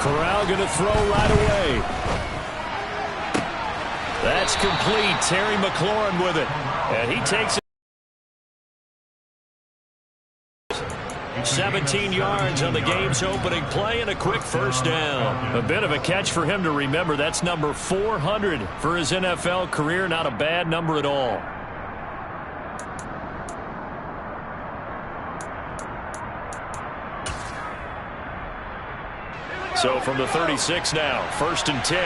Corral going to throw right away. That's complete. Terry McLaurin with it. And he takes it. 17 yards on the game's opening play and a quick first down. A bit of a catch for him to remember. That's number 400 for his NFL career. Not a bad number at all. So from the 36 now, 1st and 10.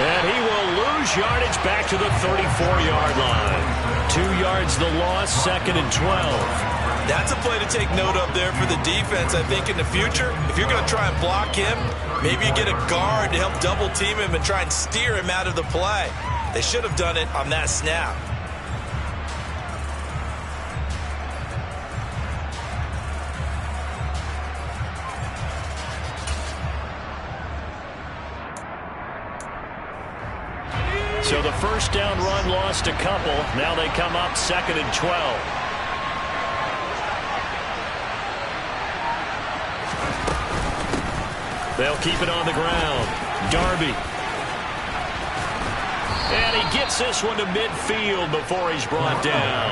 And he will lose yardage back to the 34-yard line. 2 yards the loss, 2nd and 12. That's a play to take note of there for the defense. I think in the future, if you're going to try and block him, maybe you get a guard to help double team him and try and steer him out of the play. They should have done it on that snap. So the first down run lost a couple. Now they come up 2nd and 12. They'll keep it on the ground. Darby. And he gets this one to midfield before he's brought down.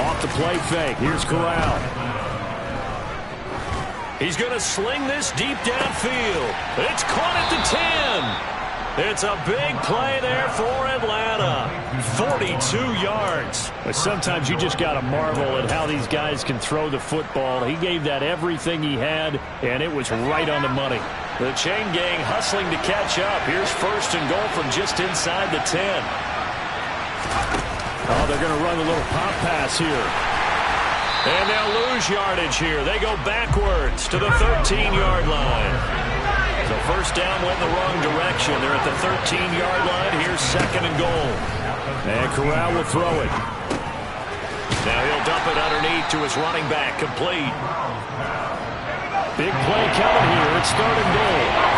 Off the play fake. Here's Corral. He's going to sling this deep downfield. It's caught at the 10. It's a big play there for Atlanta. 42 yards. But sometimes you just got to marvel at how these guys can throw the football. He gave that everything he had, and it was right on the money. The chain gang hustling to catch up. Here's 1st and goal from just inside the 10. Oh, they're going to run a little pop pass here. And they'll lose yardage here. They go backwards to the 13-yard line. So first down went in the wrong direction. They're at the 13-yard line. Here's 2nd and goal. And Corral will throw it. Now he'll dump it underneath to his running back. Complete. Big play coming here. It's 3rd and goal.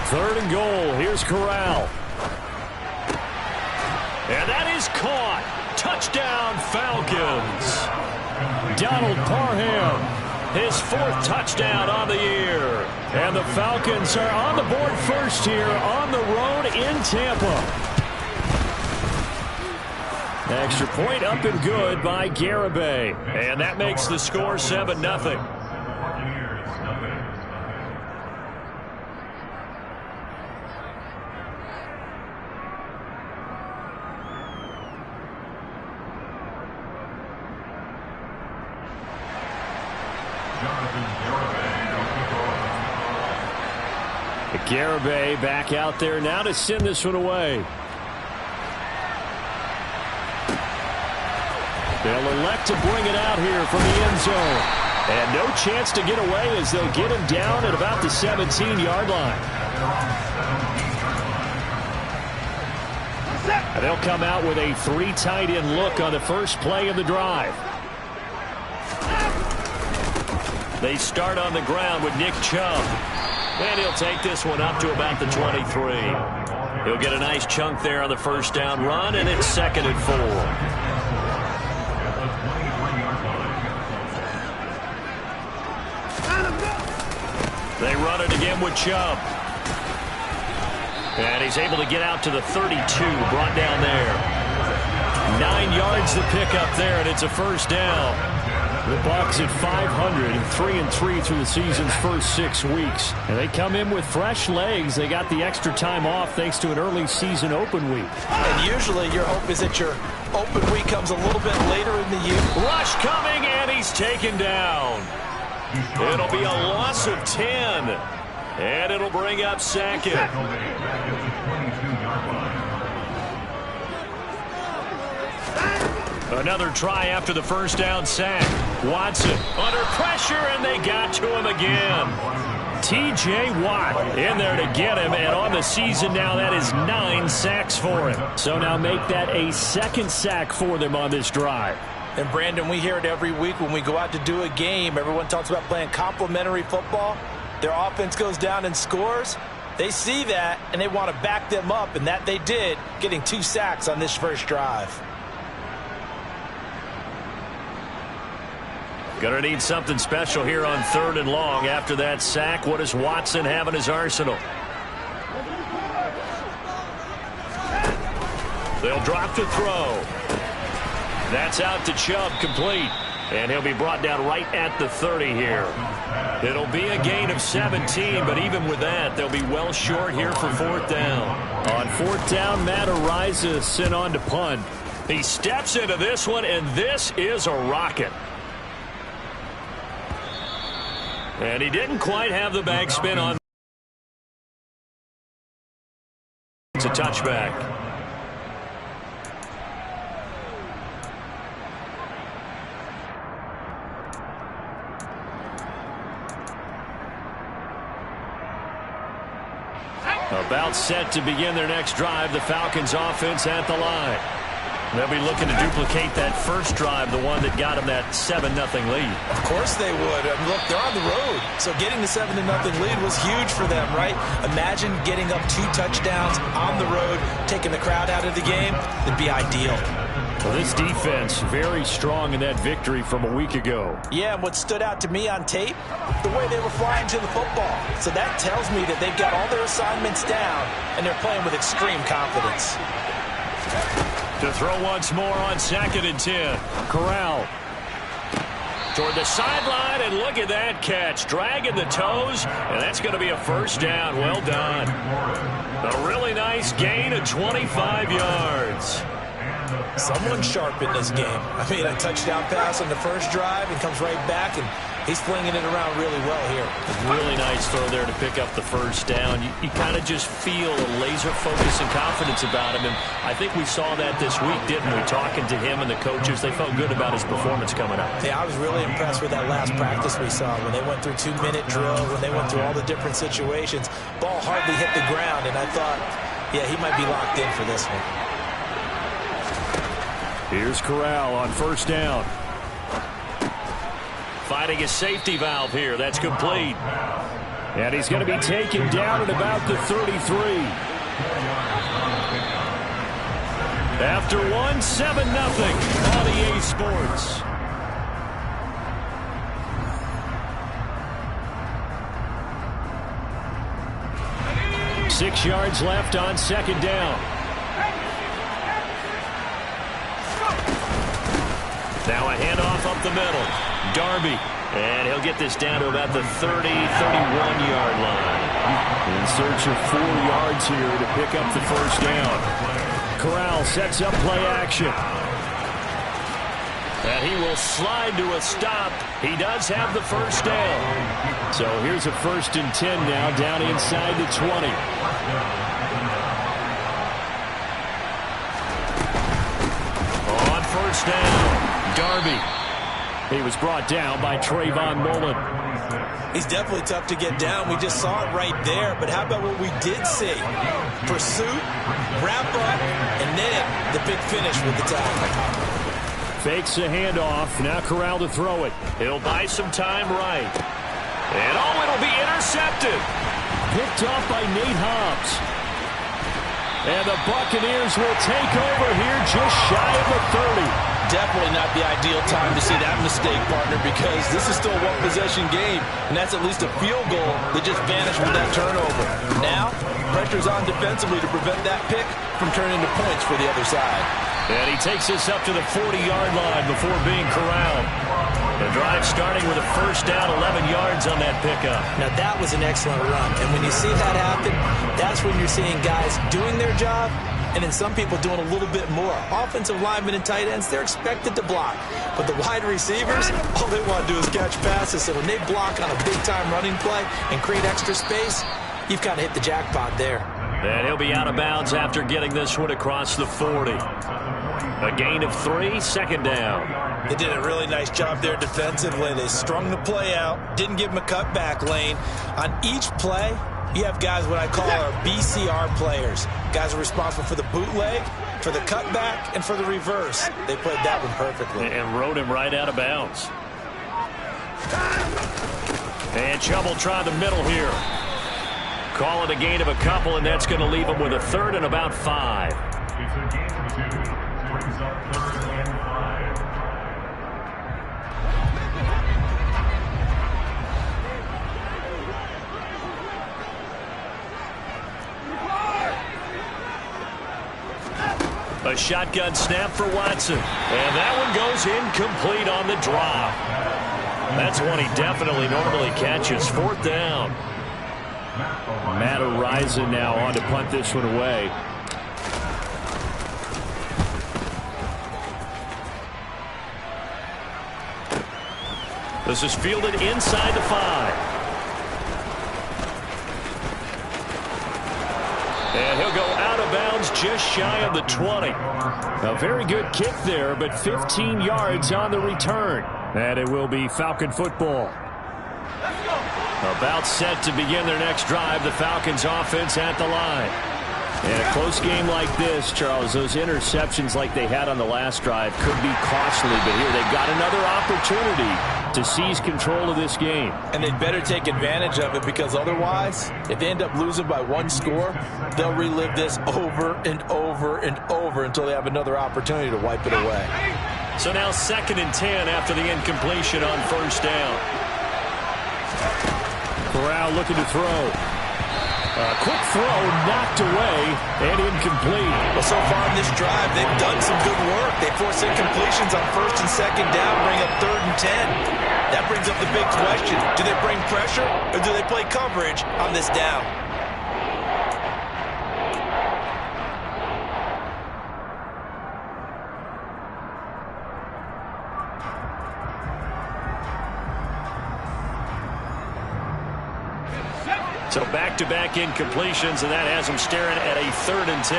3rd and goal. Here's Corral. And that is caught. Touchdown, Falcons. Donald Parham, his 4th touchdown on the year. And the Falcons are on the board first here on the road in Tampa. Extra point up and good by Garibay. And that makes the score 7-0. Garibay back out there now to send this one away. They'll elect to bring it out here from the end zone. And no chance to get away as they'll get him down at about the 17-yard line. And they'll come out with a 3 tight end look on the first play of the drive. They start on the ground with Nick Chubb. And he'll take this one up to about the 23. He'll get a nice chunk there on the first down run, and it's 2nd and 4. They run it again with Chubb. And he's able to get out to the 32, brought down there. 9 yards to pick up there, and it's a first down. The Bucs at 500 and 3-3 through the season's first 6 weeks. And they come in with fresh legs. They got the extra time off thanks to an early season open week. And usually your hope is that your open week comes a little bit later in the year. Rush coming, and he's taken down. It'll be a loss of 10. And it'll bring up 2nd. Another try after the first down sack. Watson under pressure, and they got to him again. T.J. Watt in there to get him, and on the season now that is 9 sacks for him. So now make that a 2nd sack for them on this drive. And, Brandon, we hear it every week when we go out to do a game. Everyone talks about playing complementary football. Their offense goes down and scores. They see that, and they want to back them up, and that they did, getting 2 sacks on this first drive. Gonna need something special here on 3rd and long. After that sack, what does Watson have in his arsenal? They'll drop to throw. That's out to Chubb, complete. And he'll be brought down right at the 30 here. It'll be a gain of 17, but even with that, they'll be well short here for 4th down. On 4th down, Matt Araiza sent on to punt. He steps into this one, and this is a rocket. And he didn't quite have the backspin on. It's a touchback. About set to begin their next drive, the Falcons offense at the line. They'll be looking to duplicate that first drive, the one that got them that 7-0 lead. Of course they would. Look, they're on the road, so getting the 7-0 lead was huge for them, right? Imagine getting up 2 touchdowns on the road, taking the crowd out of the game. It'd be ideal. Well, this defense very strong in that victory from a week ago. Yeah, and what stood out to me on tape, the way they were flying to the football. So that tells me that they've got all their assignments down, and they're playing with extreme confidence. To throw once more on 2nd and 10. Corral toward the sideline, and look at that catch. Dragging the toes, and that's going to be a 1st down. Well done. A really nice gain of 25 yards. Someone sharp in this game. I mean, a touchdown pass on the first drive and comes right back, and he's flinging it around really well here. A really nice throw there to pick up the 1st down. You kind of just feel a laser focus and confidence about him, and I think we saw that this week, didn't we? Talking to him and the coaches, they felt good about his performance coming up. Yeah, I was really impressed with that last practice we saw when they went through 2-minute drill, when they went through all the different situations. Ball hardly hit the ground, and I thought, yeah, he might be locked in for this one. Here's Corral on 1st down. Finding a safety valve here. That's complete. And he's going to be taken down at about the 33. After 7-0 on EA Sports. Six yards left on 2nd down. Now a handoff up the middle. Darby. And he'll get this down to about the 30-31-yard line. In search of 4 yards here to pick up the 1st down. Corral sets up play action. And he will slide to a stop. He does have the 1st down. So here's a 1st and 10 now, down inside the 20. On 1st down. Darby. He was brought down by Trayvon Mullen. He's definitely tough to get down. We just saw it right there. But how about what we did see? Pursuit, wrap up, and then the big finish with the tackle. Fakes a handoff. Now Corral to throw it. He'll buy some time right. And it'll be intercepted. Picked off by Nate Hobbs. And the Buccaneers will take over here just shy of the 30. Definitely not the ideal time to see that mistake, partner, because this is still a one-possession game, and that's at least a field goal that just vanished with that turnover. Now, pressure's on defensively to prevent that pick from turning into points for the other side. And he takes this up to the 40-yard line before being corralled. The drive starting with a 1st down, 11 yards on that pickup. Now, that was an excellent run, and when you see that happen, that's when you're seeing guys doing their job, and then some people doing a little bit more. Offensive linemen and tight ends, they're expected to block. But the wide receivers, all they want to do is catch passes. So when they block on a big-time running play and create extra space, you've kind of hit the jackpot there. And he'll be out of bounds after getting this one across the 40. A gain of 3, 2nd down. They did a really nice job there defensively. They strung the play out, didn't give him a cutback lane. On each play, You have guys what I call our BCR players. Guys are responsible for the bootleg, for the cutback, and for the reverse. They played that one perfectly. And rode him right out of bounds. And Chubb try the middle here. Call it a gain of a couple, and that's going to leave him with a third and about 5. It's a gain of 2. Brings up 3rd and 5. A shotgun snap for Watson. And that one goes incomplete on the drop. That's one he definitely normally catches. 4th down. Matt Araiza now on to punt this one away. This is fielded inside the 5. And he'll go out of bounds just shy of the 20. A very good kick there, but 15 yards on the return. And it will be Falcon football. About set to begin their next drive. The Falcons offense at the line. In a close game like this, Charles, those interceptions like they had on the last drive could be costly. But here they've got another opportunity to seize control of this game. And they'd better take advantage of it, because otherwise, if they end up losing by 1 score, they'll relive this over and over and over until they have another opportunity to wipe it away. So now 2nd and 10 after the incompletion on 1st down. Corral looking to throw. A quick throw knocked away and incomplete. Well, so far in this drive, they've done some good work. They force incompletions on 1st and 2nd down, bring up 3rd and 10. That brings up the big question. Do they bring pressure or do they play coverage on this down? So back-to-back incompletions, and that has them staring at a 3rd and 10.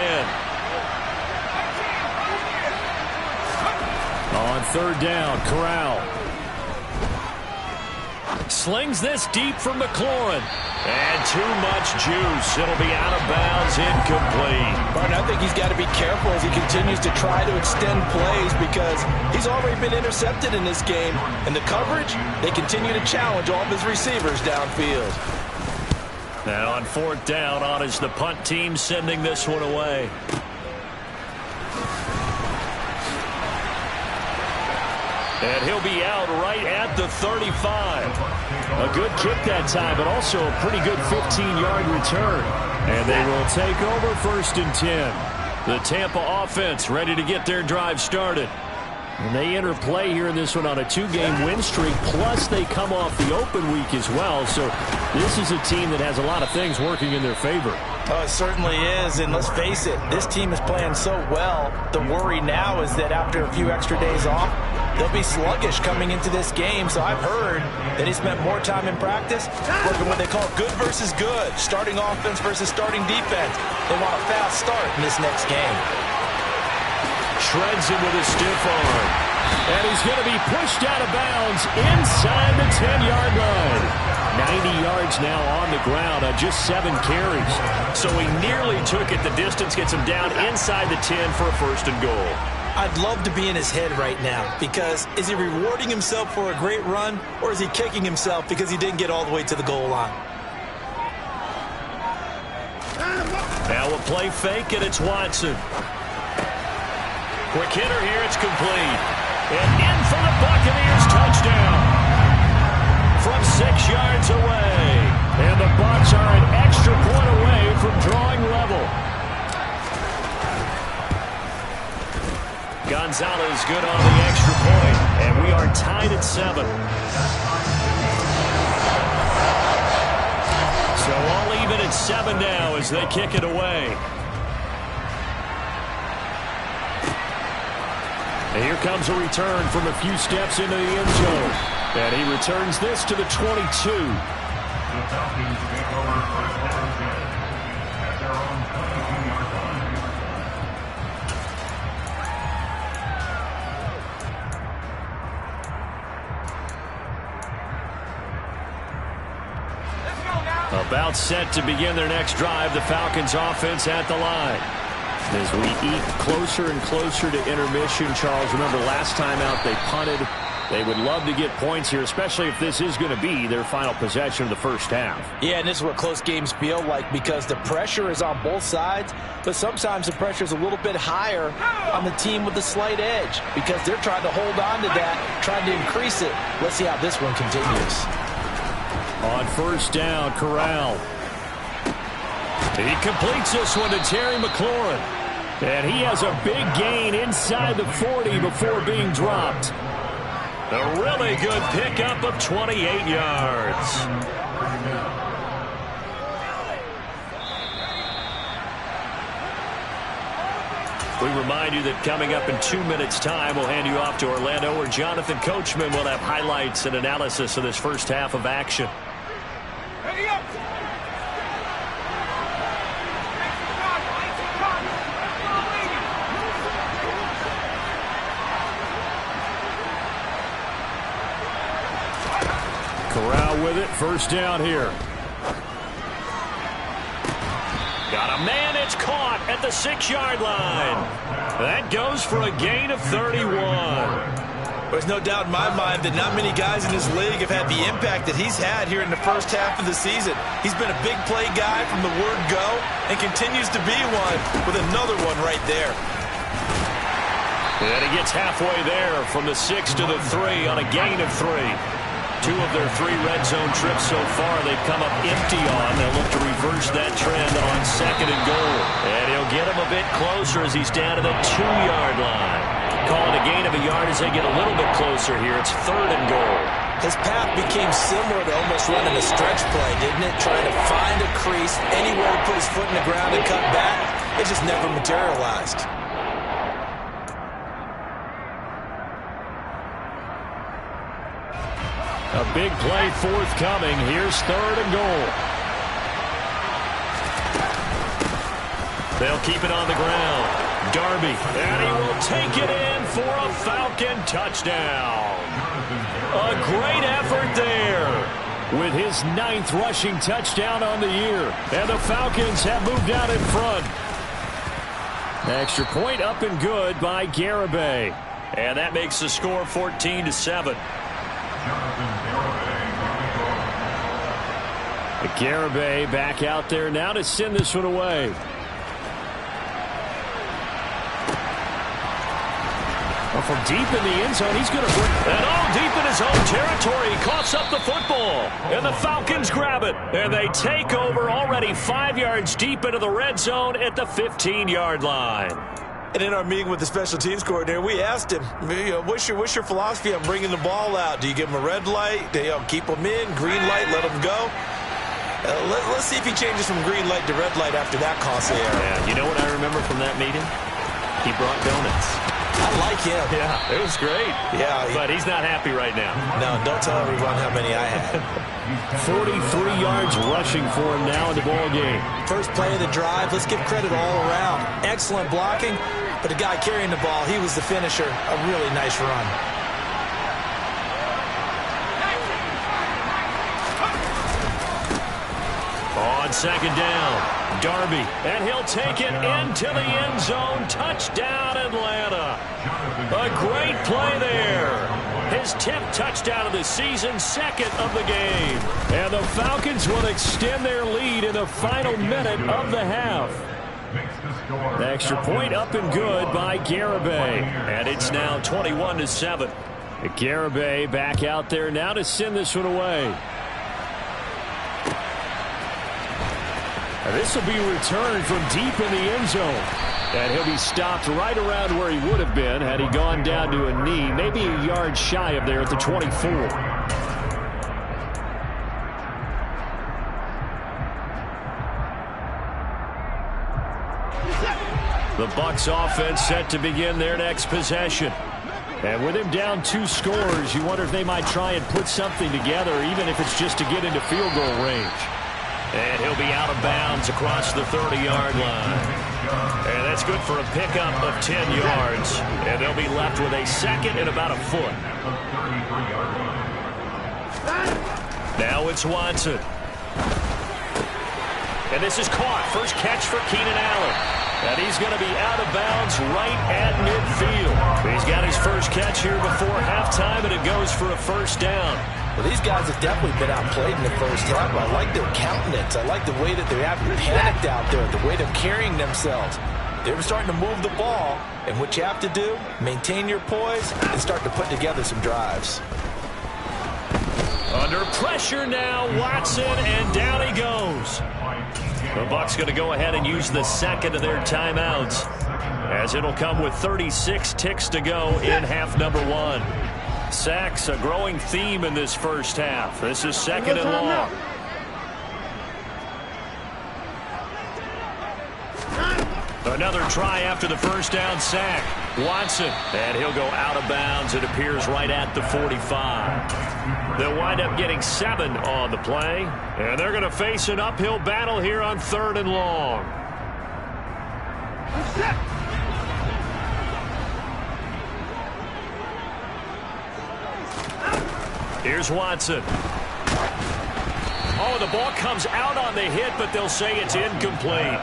On 3rd down, Corral slings this deep from McLaurin. And too much juice. It'll be out of bounds, incomplete. Martin, I think he's got to be careful as he continues to try to extend plays, because he's already been intercepted in this game. And the coverage, they continue to challenge all of his receivers downfield. Now on 4th down, on is the punt team sending this one away. And he'll be out right at the 35. A good kick that time, but also a pretty good 15-yard return. And they will take over 1st and 10. The Tampa offense ready to get their drive started. And they enter play here in this one on a 2-game win streak, plus they come off the open week as well. So this is a team that has a lot of things working in their favor. Oh, it certainly is, and let's face it, this team is playing so well. The worry now is that after a few extra days off, they'll be sluggish coming into this game. So I've heard that he spent more time in practice working what they call good versus good, starting offense versus starting defense. They want a fast start in this next game. Shreds him with a stiff arm. And he's going to be pushed out of bounds inside the 10-yard line. 90 yards now on the ground on just 7 carries. So he nearly took it the distance, gets him down inside the 10 for a 1st and goal. I'd love to be in his head right now, because is he rewarding himself for a great run, or is he kicking himself because he didn't get all the way to the goal line? Now a play fake, and it's Watson. Quick hitter here, it's complete. And in for the Buccaneers touchdown. From 6 yards away. And the Bucs are an extra point away from drawing level. Gonzalez good on the extra point. And we are tied at 7. So all even at 7 now as they kick it away. And here comes a return from a few steps into the end zone. And he returns this to the 22. The Falcons take over 1st and 10 at their own 22-yard line. About set to begin their next drive, the Falcons offense at the line. As we eat closer and closer to intermission, Charles, remember last time out they punted. They would love to get points here, especially if this is going to be their final possession of the first half. Yeah, and this is what close games feel like because the pressure is on both sides, but sometimes the pressure is a little bit higher on the team with the slight edge because they're trying to hold on to that, trying to increase it. Let's see how this one continues. On first down, Corral. He completes this one to Terry McLaurin. And he has a big gain inside the 40 before being dropped. A really good pickup of 28 yards. We remind you that coming up in 2 minutes' time, we'll hand you off to Orlando, where Jonathan Coachman will have highlights and analysis of this first half of action. Corral with it, first down here. Got a man, it's caught at the 6-yard line. That goes for a gain of 31. There's no doubt in my mind that not many guys in this league have had the impact that he's had here in the first half of the season. He's been a big play guy from the word go and continues to be one with another one right there. And he gets halfway there from the 6 to the 3 on a gain of 3. 2 of their 3 red zone trips so far they've come up empty on. They'll look to reverse that trend on 2nd and goal. And he'll get him a bit closer as he's down to the 2-yard line. Call it a gain of a yard as they get a little bit closer here. It's 3rd and goal. His path became similar to almost running a stretch play, didn't it? Trying to find a crease, anywhere to put his foot in the ground and cut back. It just never materialized. A big play forthcoming. Here's 3rd and goal. They'll keep it on the ground. Darby, and he will take it in for a Falcon touchdown. A great effort there with his 9th rushing touchdown on the year. And the Falcons have moved out in front. Extra point up and good by Garibay. And that makes the score 14-7. Garibay back out there now to send this one away. Well, from deep in the end zone, he's going to bring and all deep in his own territory. He coughs up the football, and the Falcons grab it, and they take over already 5 yards deep into the red zone at the 15-yard line. And in our meeting with the special teams coordinator, we asked him, what's your philosophy on bringing the ball out? Do you give him a red light? Do you keep him in? Green light, let him go? Let's see if he changes from green light to red light after that costly error. Yeah, you know what I remember from that meeting? He brought donuts. I like him. Yeah, it was great. Yeah. But he's not happy right now. No, don't tell everyone how many I had. 43 yards rushing for him now in the ball game. First play of the drive, let's give credit all around. Excellent blocking, but the guy carrying the ball, he was the finisher. A really nice run. On 2nd down, Darby, and he'll take it into the end zone. Touchdown, Atlanta. A great play there. His 10th touchdown of the season, 2nd of the game. And the Falcons will extend their lead in the final minute of the half. The extra point up and good by Garibay. And it's now 21-7. Garibay back out there now to send this one away. This will be returned from deep in the end zone. And he'll be stopped right around where he would have been had he gone down to a knee, maybe a yard shy of there at the 24. The Bucs offense set to begin their next possession. And with him down 2 scores, you wonder if they might try and put something together, even if it's just to get into field goal range. And he'll be out of bounds across the 30-yard line. And that's good for a pickup of 10 yards. And they'll be left with a 2nd and about a foot. Now it's Watson. And this is caught. First catch for Keenan Allen. And he's going to be out of bounds right at midfield. He's got his first catch here before halftime, and it goes for a first down. Well, these guys have definitely been outplayed in the first half. I like their countenance. I like the way that they're having panicked out there, the way they're carrying themselves. They're starting to move the ball, and what you have to do, maintain your poise and start to put together some drives. Under pressure now, Watson, and down he goes. The Bucs going to go ahead and use the second of their timeouts, as it'll come with 36 ticks to go in half number one. Sacks, a growing theme in this first half. This is second and long. Another try after the first down sack. Watson, and he'll go out of bounds. It appears right at the 45. They'll wind up getting 7 on the play, and they're going to face an uphill battle here on third and long. Here's Watson. Oh, the ball comes out on the hit, but they'll say it's incomplete.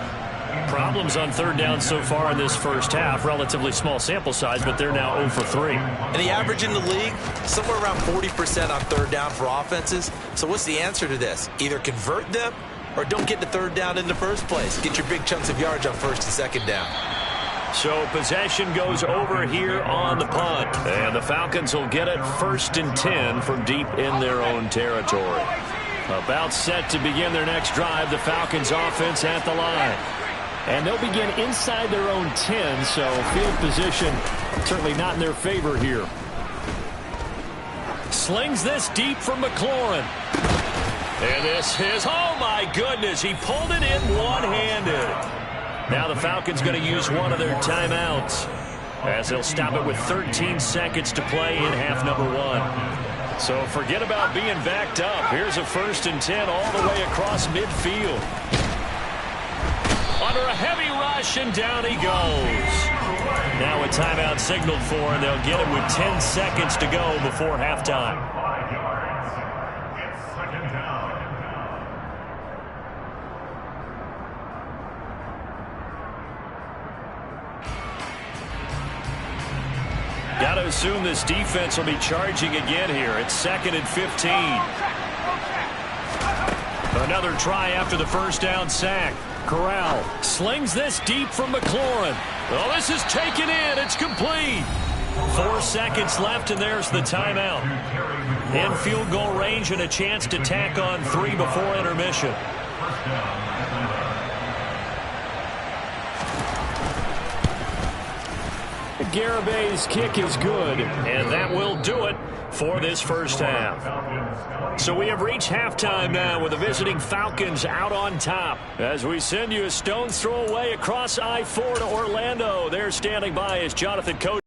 Problems on third down so far in this first half. Relatively small sample size, but they're now 0 for 3. And the average in the league, somewhere around 40% on third down for offenses. So what's the answer to this? Either convert them or don't get to third down in the first place. Get your big chunks of yards on first and second down. So possession goes over here on the punt. And the Falcons will get it first and 10 from deep in their own territory. About set to begin their next drive. The Falcons offense at the line. And they'll begin inside their own 10, so field position certainly not in their favor here. Slings this deep from McLaurin. And this is, oh my goodness, he pulled it in one-handed. Now the Falcons going to use one of their timeouts, as they'll stop it with 13 seconds to play in half number one. So forget about being backed up. Here's a first and 10 all the way across midfield. Under a heavy rush, and down he goes. Now a timeout signaled for, and they'll get it with 10 seconds to go before halftime. 5 yards. It's second down. Got to assume this defense will be charging again here. It's second and 15. Another try after the first down sack. Corral slings this deep from McLaurin. Well, this is taken in. It's complete. 4 seconds left, and there's the timeout. In field goal range and a chance to tack on 3 before intermission. Garabay's kick is good, and that will do it for this first half. So we have reached halftime now with the visiting Falcons out on top. As we send you a stone's throw away across I-4 to Orlando. There standing by is Jonathan Coach.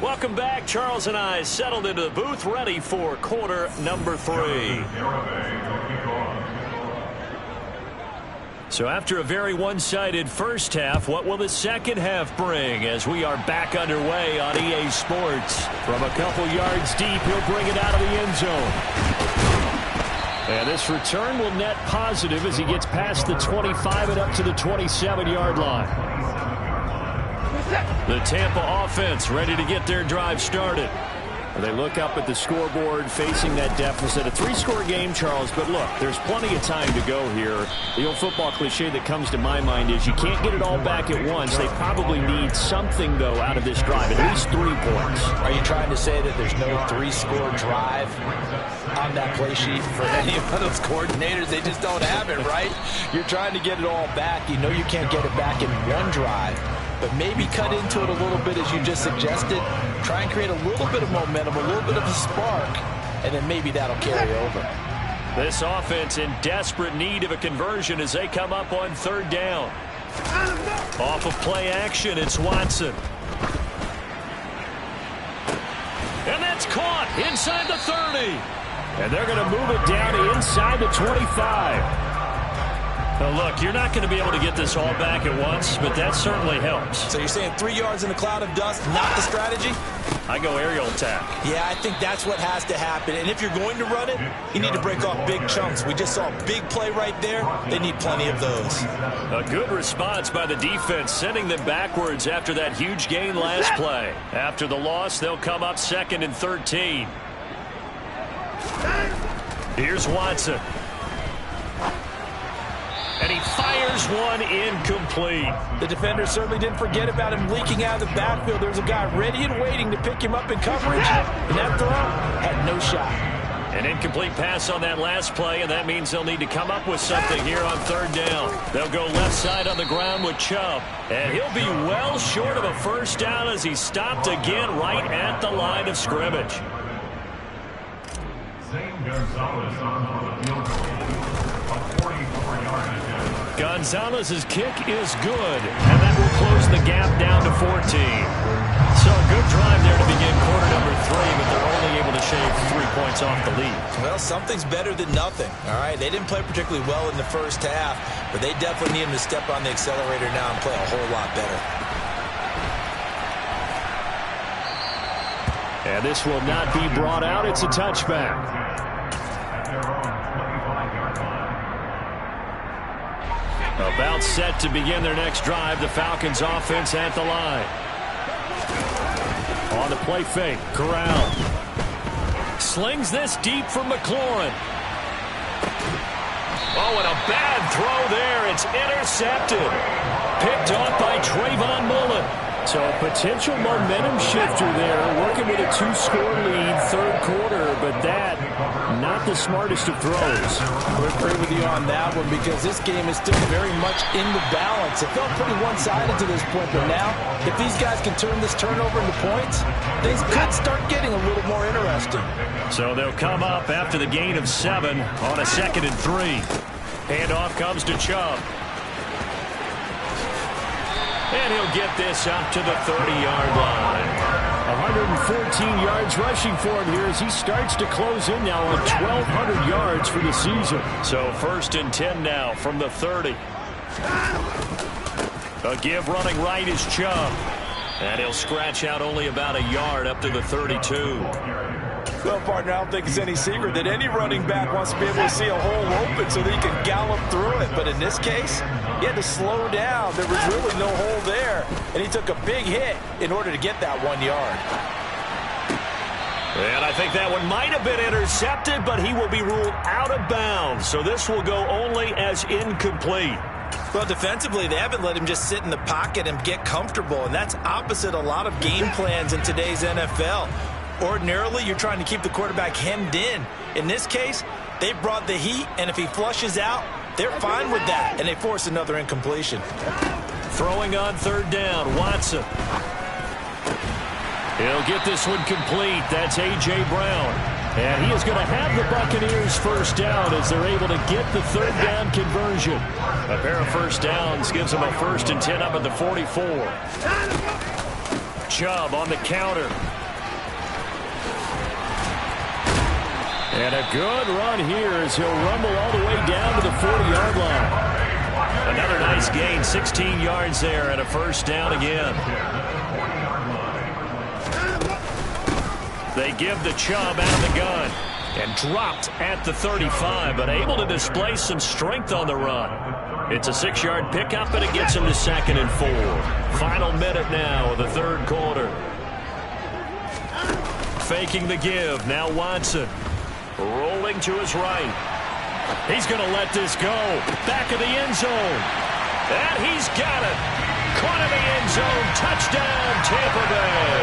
Welcome back. Charles and I settled into the booth, ready for quarter number 3. So after a very one-sided first half, what will the second half bring as we are back underway on EA Sports? From a couple yards deep, he'll bring it out of the end zone. And this return will net positive as he gets past the 25 and up to the 27-yard line. The Tampa offense ready to get their drive started. They look up at the scoreboard facing that deficit. A 3-score game, Charles, but look, there's plenty of time to go here. The old football cliche that comes to my mind is you can't get it all back at once. They probably need something, though, out of this drive, at least 3 points. Are you trying to say that there's no 3-score drive on that play sheet for any of those coordinators? They just don't have it, right? You're trying to get it all back. You know you can't get it back in one drive. But maybe cut into it a little bit as you just suggested. Try and create a little bit of momentum, a little bit of a spark, and then maybe that'll carry over. This offense in desperate need of a conversion as they come up on third down. Off of play action, it's Watson. And that's caught inside the 30. And they're going to move it down to inside the 25. Well, look, you're not going to be able to get this all back at once, but that certainly helps. So you're saying 3 yards in a cloud of dust, not the strategy? I go aerial attack. Yeah, I think that's what has to happen. And if you're going to run it, you need to break off big chunks. We just saw a big play right there. They need plenty of those. A good response by the defense, sending them backwards after that huge gain last play. After the loss, they'll come up 2nd and 13. Here's Watson. And he fires one incomplete. The defender certainly didn't forget about him leaking out of the backfield. There's a guy ready and waiting to pick him up in coverage. And that throw had no shot. An incomplete pass on that last play, and that means they'll need to come up with something here on 3rd down. They'll go left side on the ground with Chubb. And he'll be well short of a first down as he's stopped again right at the line of scrimmage. Zane Gonzalez on the field goal. A 44-yard attempt. Gonzalez's kick is good, and that will close the gap down to 14. So a good drive there to begin quarter number 3, but they're only able to shave 3 points off the lead. Well, something's better than nothing, all right? They didn't play particularly well in the first half, but they definitely need him to step on the accelerator now and play a whole lot better. And this will not be brought out. It's a touchback. At their own 25-yard line. About set to begin their next drive. The Falcons offense at the line. On the play fake, Corral. Slings this deep from McLaurin. Oh, and a bad throw there. It's intercepted. Picked off by Trayvon Mullen. So a potential momentum shifter there, working with a 2-score lead, 3rd quarter, but that, not the smartest of throws. I would agree with you on that one because this game is still very much in the balance. It felt pretty one-sided to this point, but now, if these guys can turn this turnover into points, things could start getting a little more interesting. So they'll come up after the gain of 7 on a 2nd and 3. Handoff comes to Chubb. And he'll get this up to the 30-yard line. 114 yards rushing for him here as he starts to close in now on 1,200 yards for the season. So 1st and 10 now from the 30. A give running right is Chubb. And he'll scratch out only about a yard up to the 32. Well, partner, I don't think it's any secret that any running back wants to be able to see a hole open so that he can gallop through it. But in this case, he had to slow down. There was really no hole there. And he took a big hit in order to get that 1 yard. And I think that one might have been intercepted, but he will be ruled out of bounds. So this will go only as incomplete. Well, defensively, they haven't let him just sit in the pocket and get comfortable. And that's opposite a lot of game plans in today's NFL. Ordinarily, you're trying to keep the quarterback hemmed in. In this case, they brought the heat, and if he flushes out, they're fine with that, and they force another incompletion. Throwing on 3rd down, Watson. He'll get this one complete. That's A.J. Brown. And he is going to have the Buccaneers first down as they're able to get the 3rd down conversion. A pair of first downs gives them a 1st and 10 up at the 44. Chubb on the counter. And a good run here as he'll rumble all the way down to the 40-yard line. Another nice gain, 16 yards there and a first down again. They give the Chubb out of the gun and dropped at the 35, but able to display some strength on the run. It's a 6-yard pickup, and it gets him to 2nd and 4. Final minute now of the 3rd quarter. Faking the give, now Watson. Rolling to his right. He's going to let this go. Back of the end zone. And he's got it. Caught in the end zone. Touchdown, Tampa Bay.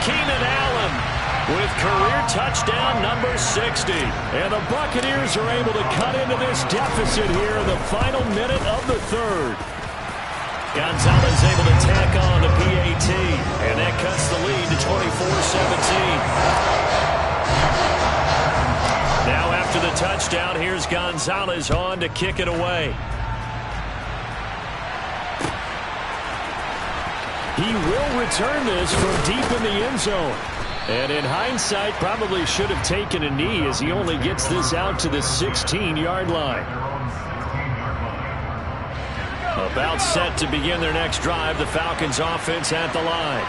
Keenan Allen with career touchdown number 60. And the Buccaneers are able to cut into this deficit here in the final minute of the 3rd. Gonzalez able to tack on the PAT. And that cuts the lead to 24-17. Now after the touchdown, here's Gonzalez on to kick it away. He will return this from deep in the end zone. And in hindsight, probably should have taken a knee as he only gets this out to the 16-yard line. About set to begin their next drive. The Falcons offense at the line.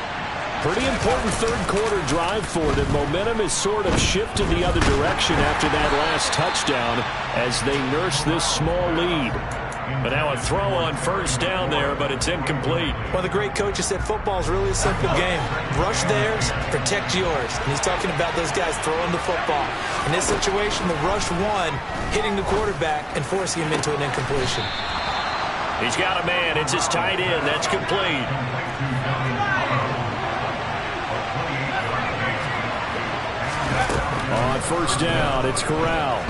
Pretty important third-quarter drive for them. Momentum has sort of shifted the other direction after that last touchdown as they nurse this small lead. But now a throw on first down there, but it's incomplete. One of the great coaches said football is really a simple game. Rush theirs, protect yours. And he's talking about those guys throwing the football. In this situation, the rush one, hitting the quarterback and forcing him into an incompletion. He's got a man. It's his tight end. That's complete. On first down, it's Corral.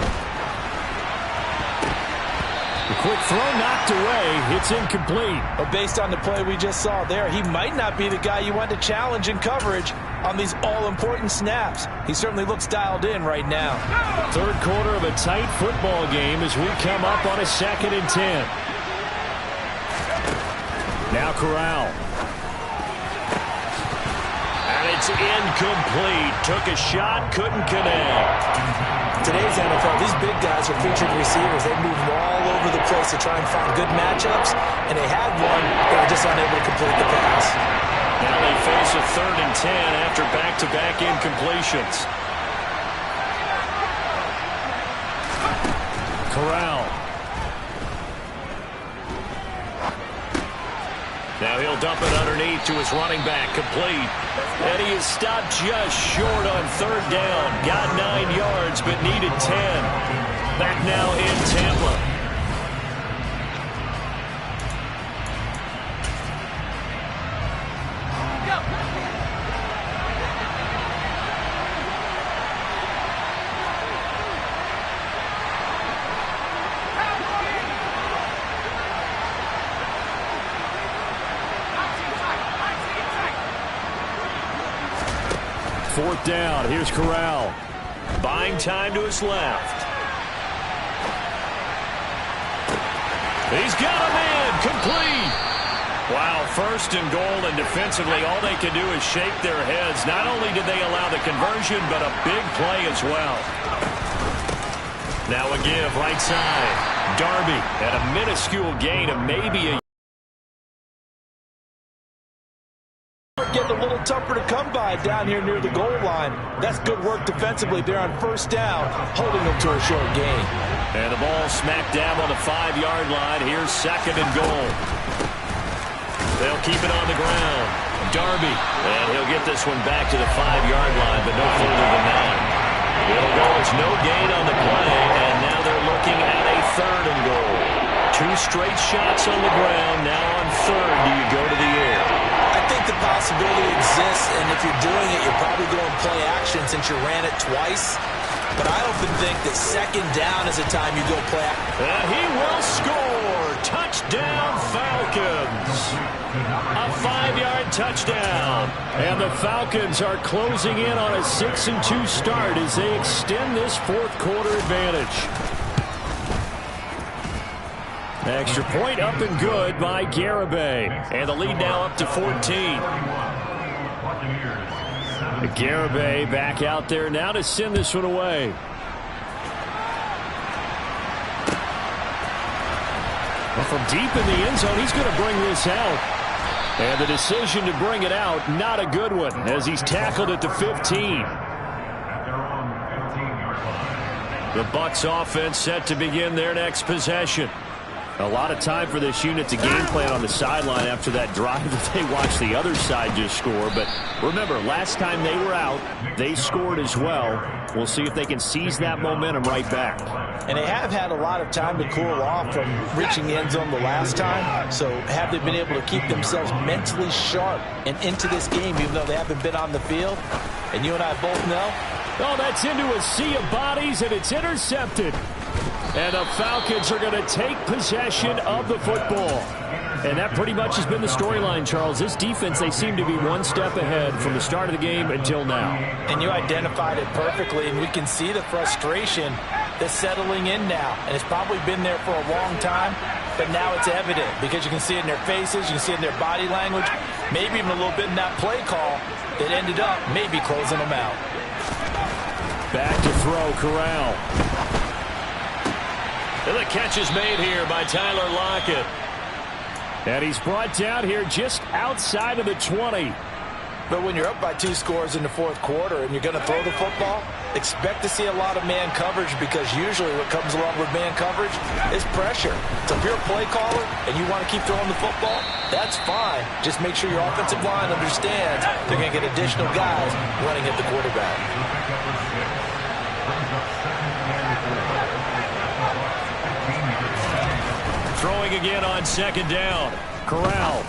The quick throw knocked away. It's incomplete. But based on the play we just saw there, he might not be the guy you want to challenge in coverage on these all-important snaps. He certainly looks dialed in right now. Third quarter of a tight football game as we come up on a 2nd and 10. Now Corral. And it's incomplete. Took a shot, couldn't connect. Today's NFL, these big guys are featured receivers. They move all over the place to try and find good matchups, and they had one. They were just unable to complete the pass. Now they face a 3rd and 10 after back-to-back incompletions. Corral. Now he'll dump it underneath to his running back, complete. And he is stopped just short on 3rd down. Got 9 yards, but needed 10. Back now in Tampa. Fourth down. Here's Corral. Buying time to his left. He's got a man. Complete. Wow, 1st and goal, and defensively all they can do is shake their heads. Not only did they allow the conversion, but a big play as well. Now a give right side. Darby at a minuscule gain of maybe a getting a little tougher to come by down here near the goal line. That's good work defensively there on 1st down, holding them to a short gain. And the ball smack dab on the 5-yard line. Here's 2nd and goal. They'll keep it on the ground. Darby, and he'll get this one back to the 5-yard line, but no further than that. It'll go. It's no gain on the play, and now they're looking at a 3rd and goal. 2 straight shots on the ground. Now on 3rd, do you go to the air? I think the possibility exists, and if you're doing it, you're probably going play action since you ran it twice. But I often think that 2nd down is the time you go play action. And he will score. Touchdown, Falcons. A 5-yard touchdown. And the Falcons are closing in on a 6-2 start as they extend this 4th quarter advantage. Extra point up and good by Garibay. And the lead now up to 14. Garibay back out there now to send this one away. Well, from deep in the end zone, he's going to bring this out. And the decision to bring it out, not a good one, as he's tackled at the 15. The Bucs offense set to begin their next possession. A lot of time for this unit to game plan on the sideline after that drive that they watched the other side just score. But remember, last time they were out, they scored as well. We'll see if they can seize that momentum right back. And they have had a lot of time to cool off from reaching the end zone the last time. So have they been able to keep themselves mentally sharp and into this game, even though they haven't been on the field? And you and I both know. Oh, that's into a sea of bodies, and it's intercepted. And the Falcons are going to take possession of the football. And that pretty much has been the storyline, Charles. This defense, they seem to be one step ahead from the start of the game until now. And you identified it perfectly, and we can see the frustration that's settling in now. And it's probably been there for a long time, but now it's evident because you can see it in their faces, you can see it in their body language, maybe even a little bit in that play call that ended up maybe closing them out. Back to throw, Corral. And the catch is made here by Tyler Lockett. And he's brought down here just outside of the 20. But when you're up by 2 scores in the fourth quarter and you're going to throw the football, expect to see a lot of man coverage, because usually what comes along with man coverage is pressure. So if you're a play caller and you want to keep throwing the football, that's fine. Just make sure your offensive line understands they're going to get additional guys running at the quarterback. Throwing again on second down. Corral.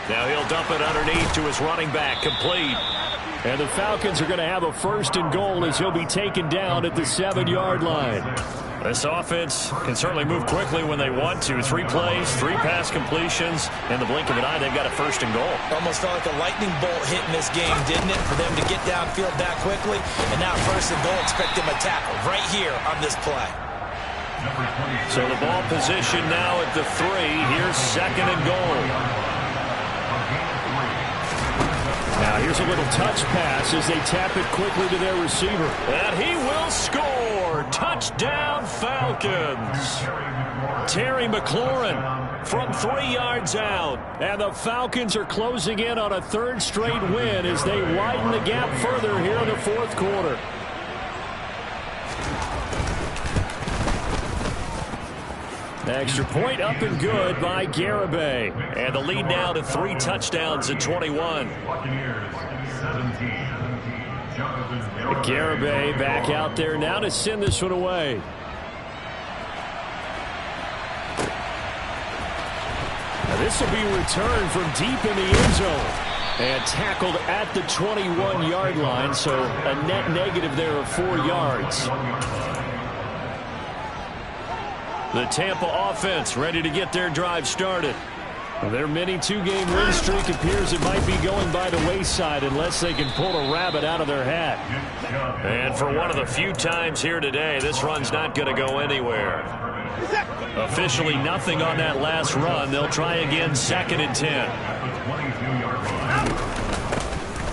Now he'll dump it underneath to his running back. Complete. And the Falcons are going to have a 1st and goal as he'll be taken down at the 7-yard line. This offense can certainly move quickly when they want to. 3 plays, 3 pass completions. In the blink of an eye, they've got a 1st and goal. Almost felt like a lightning bolt hit in this game, didn't it? For them to get downfield that quickly. And now 1st and goal, expect them to tackle right here on this play. So the ball position now at the 3. Here's 2nd and goal. Now here's a little touch pass as they tap it quickly to their receiver. And he will score. Touchdown Falcons. Terry McLaurin from 3 yards out. And the Falcons are closing in on a 3rd straight win as they widen the gap further here in the fourth quarter. Extra point up and good by Garibay. And the lead now to 3 touchdowns at 21. Garibay back out there now to send this one away. Now this will be returned from deep in the end zone. And tackled at the 21-yard line, so a net negative there of 4 yards. The Tampa offense ready to get their drive started. Their mini 2-game win streak appears it might be going by the wayside unless they can pull a rabbit out of their hat. And for one of the few times here today, this run's not going to go anywhere. Officially nothing on that last run. They'll try again, 2nd and 10.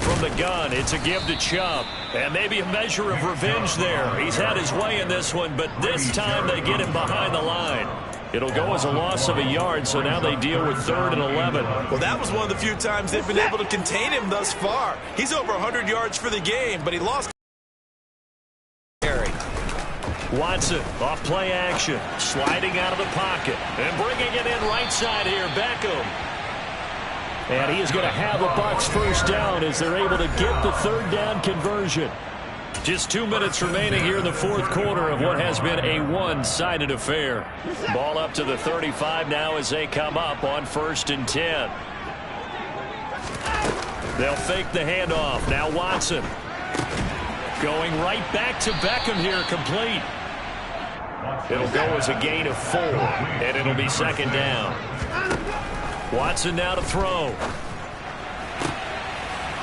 From the gun, it's a give to Chubb. And maybe a measure of revenge there. He's had his way in this one, but this time they get him behind the line. It'll go as a loss of a yard, so now they deal with 3rd and 11. Well, that was one of the few times they've been able to contain him thus far. He's over 100 yards for the game, but he lost. Watson off play action, sliding out of the pocket, and bringing it in right side here, Beckham. And he is going to have a Bucs 1st down as they're able to get the 3rd down conversion. Just 2 minutes remaining here in the fourth quarter of what has been a one-sided affair. Ball up to the 35 now as they come up on 1st and 10. They'll fake the handoff. Now Watson going right back to Beckham here, complete. It'll go as a gain of 4, and it'll be 2nd down. Watson now to throw.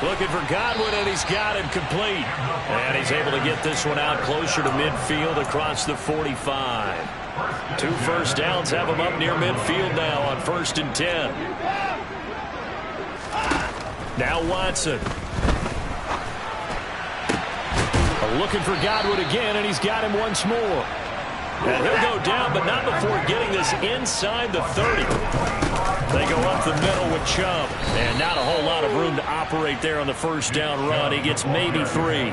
Looking for Godwin, and he's got him complete. And he's able to get this one out closer to midfield across the 45. 2 first downs have him up near midfield now on 1st and 10. Now Watson. Looking for Godwin again, and he's got him once more. And he'll go down, but not before getting this inside the 30. They go up the middle with Chubb. And not a whole lot of room to operate there on the 1st down run. He gets maybe 3.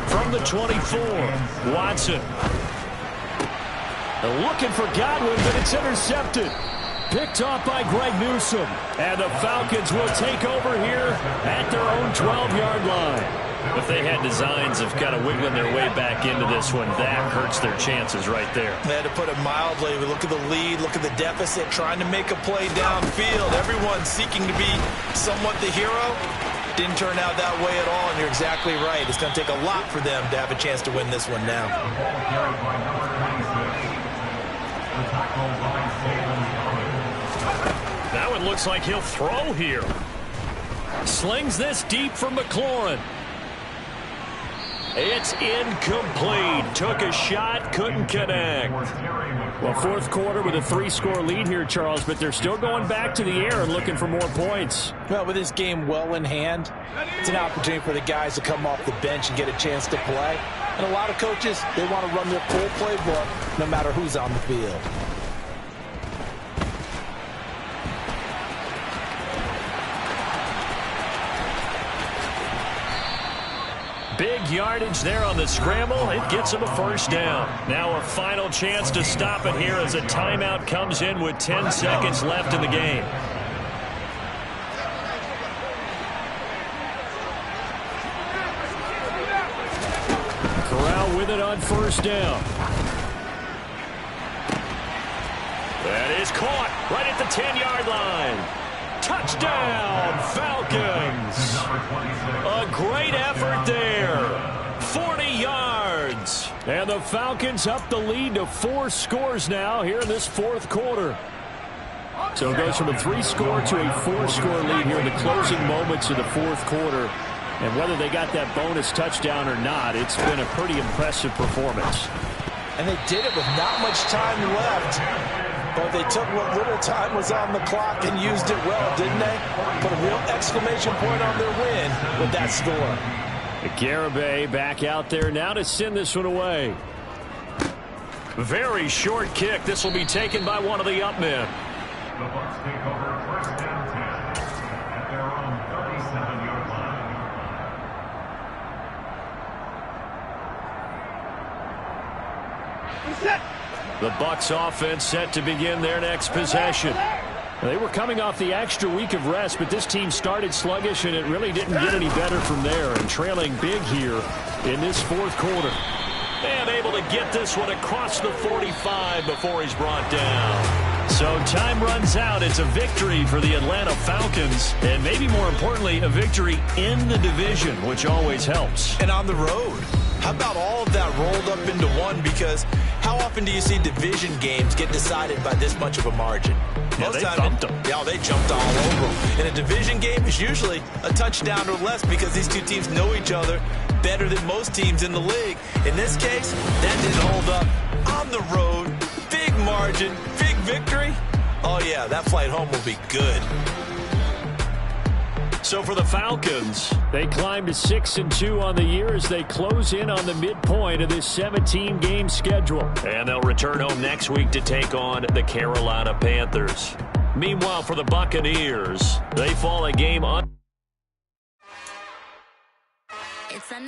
From the 24, Watson. Looking for Godwin, but it's intercepted. Picked off by Greg Newsome. And the Falcons will take over here at their own 12-yard line. If they had designs of kind of wiggling their way back into this one, that hurts their chances right there. They had to put it mildly. We look at the lead, look at the deficit, trying to make a play downfield. Everyone seeking to be somewhat the hero. Didn't turn out that way at all, and you're exactly right. It's going to take a lot for them to have a chance to win this one now. Now it looks like he'll throw here. Slings this deep for McLaurin. It's incomplete. Took a shot, couldn't connect. Well, fourth quarter with a 3-score lead here, Charles, but they're still going back to the air and looking for more points. Well, with this game well in hand, it's an opportunity for the guys to come off the bench and get a chance to play. And a lot of coaches, they want to run their full playbook no matter who's on the field. Big yardage there on the scramble. It gets him a first down. Now a final chance to stop it here as a timeout comes in with 10 seconds left in the game. Corral with it on first down. That is caught right at the 10-yard line. Touchdown, Falcons. A great effort there. 40 yards. And the Falcons up the lead to 4 scores now here in this fourth quarter. So it goes from a 3-score to a 4-score lead here in the closing moments of the fourth quarter. And whether they got that bonus touchdown or not, it's been a pretty impressive performance. And they did it with not much time left. But they took what little time was on the clock and used it well, didn't they? Put a real exclamation point on their win with that score. Garibay back out there now to send this one away. Very short kick. This will be taken by one of the up men. The Bucs take over first down 10 at their own 37-yard line. The Bucs offense set to begin their next possession. They were coming off the extra week of rest, but this team started sluggish, and it really didn't get any better from there. And trailing big here in this fourth quarter. And able to get this one across the 45 before he's brought down. So time runs out. It's a victory for the Atlanta Falcons, and maybe more importantly, a victory in the division, which always helps. And on the road. How about all of that rolled up into one? Because how often do you see division games get decided by this much of a margin? Yeah, they thumped them. Yeah, they jumped all over them. In a division game, it's usually a touchdown or less because these two teams know each other better than most teams in the league. In this case, that didn't hold up. On the road, big margin, big victory. Oh, yeah, that flight home will be good. So for the Falcons, they climb to 6-2 on the year as they close in on the midpoint of this 17-game schedule. And they'll return home next week to take on the Carolina Panthers. Meanwhile, for the Buccaneers, they fall a game on. It's her.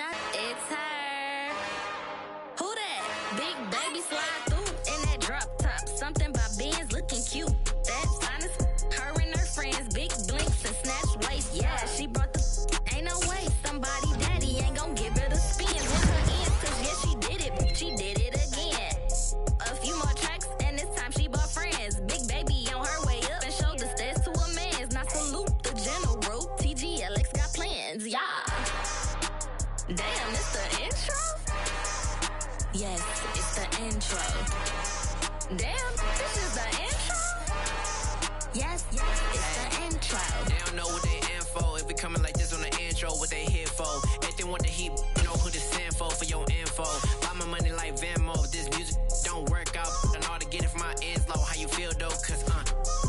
Who that? Big baby slide through in that drop top. Something by Benz looking cute. That's honest. Her and her friends, big blinks and snatch waist. Yeah, she brought the. Ain't no way somebody daddy ain't gonna give her the spins with her ends. Cause yeah, she did it. She did it again. A few more tracks and this time she bought friends. Big baby on her way up and showed the stairs to a man's. Now salute the general. TGLX got plans. Yeah. Damn, it's the intro? Yes, it's the intro. Damn, this is the intro? Yes, it's the intro. They don't know what they in for. If we coming like this on the intro, what they here for? If they want the heat, you know who to send for your info. Buy my money like Venmo. This music don't work out. I know how to get it from my ends low. How you feel though? Cause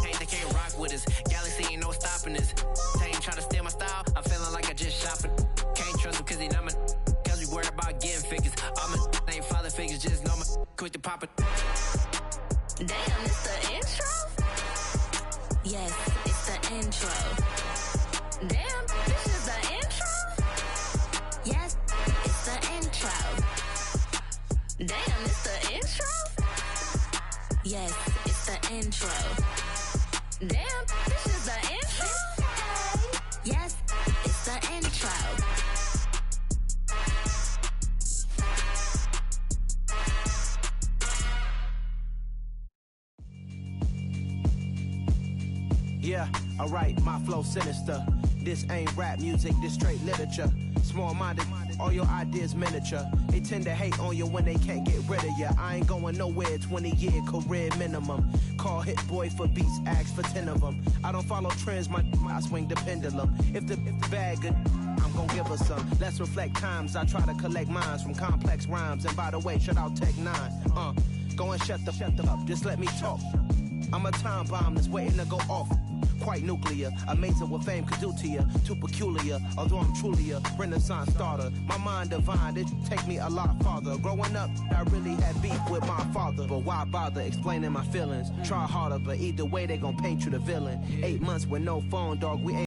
hey, they can't rock with us. Galaxy ain't no stopping us. They ain't try to steal my style. I'm feeling like I just shopping. Can't trust him cause he not my. Cause we worried about getting figures. All my ain't father figures. Just know my quick to pop it. Damn, it's the intro? Yes, it's the intro. Damn, this is the intro? Yes, it's the intro. Damn, it's the intro? Yes, it's the intro. Damn, this is the intro? Yes, it's the intro. Yeah, alright, my flow sinister. This ain't rap music, this straight literature. Small-minded, all your ideas miniature. They tend to hate on you when they can't get rid of you. I ain't going nowhere, 20-year career minimum. Call Hit Boy for beats, ask for 10 of them. I don't follow trends, I swing the pendulum. If the bag good, I'm gonna give her some. Let's reflect times, I try to collect minds from complex rhymes. And by the way, shout out Tech 9. Go and shut the up, just let me talk. I'm a time bomb that's waiting to go off. Quite nuclear, amazing what fame could do to you. Too peculiar, although I'm truly a renaissance starter. My mind divine, it take me a lot farther. Growing up, I really had beef with my father. But why bother explaining my feelings? Try harder, but either way they gon' paint you the villain. 8 months with no phone, dog, we ain't